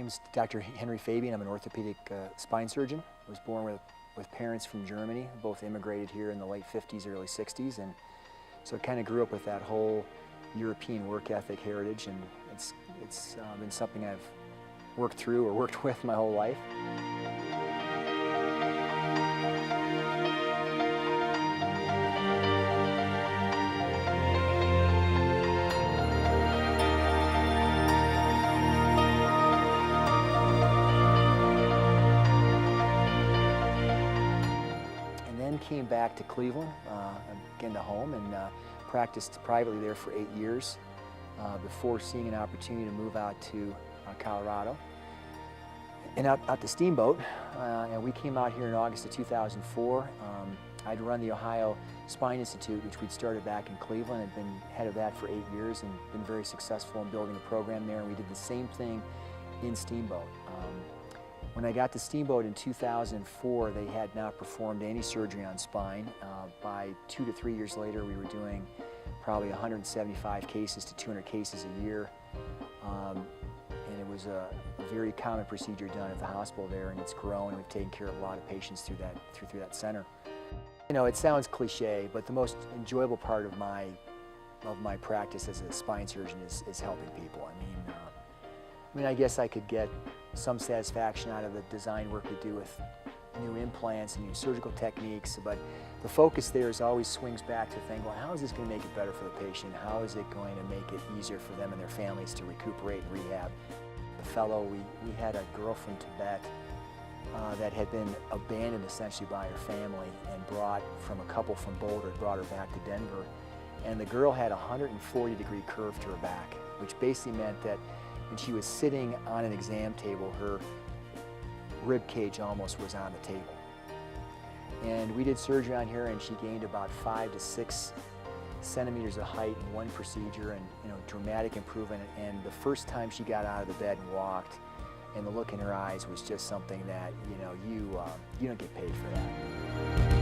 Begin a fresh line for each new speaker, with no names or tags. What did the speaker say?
name's Dr. Henry Fabian. I'm an orthopedic spine surgeon. I was born with parents from Germany, both immigrated here in the late 50s, early 60s, and so I kind of grew up with that whole European work ethic heritage, and it's been something I've worked through or worked with my whole life. Came back to Cleveland, again to home, and practiced privately there for 8 years before seeing an opportunity to move out to Colorado and out to Steamboat. And we came out here in August of 2004. I'd run the Ohio Spine Institute, which we'd started back in Cleveland. I'd been head of that for 8 years and been very successful in building a program there, and we did the same thing in Steamboat. When I got to Steamboat in 2004, they had not performed any surgery on spine. By 2 to 3 years later, we were doing probably 175 cases to 200 cases a year. And it was a very common procedure done at the hospital there, and it's grown, and we've taken care of a lot of patients through that center. You know, it sounds cliche, but the most enjoyable part of my practice as a spine surgeon is helping people. I mean, I guess I could get some satisfaction out of the design work we do with new implants and new surgical techniques, but the focus there is always swings back to think, well, how is this going to make it better for the patient? How is it going to make it easier for them and their families to recuperate and rehab? The fellow, we had a girl from Tibet that had been abandoned essentially by her family and brought from a couple from Boulder, brought her back to Denver, and the girl had a 140-degree curve to her back, which basically meant that when she was sitting on an exam table, her rib cage almost was on the table. And we did surgery on her, and she gained about 5 to 6 centimeters of height in one procedure, and dramatic improvement. And the first time she got out of the bed and walked, and the look in her eyes was just something that you don't get paid for that.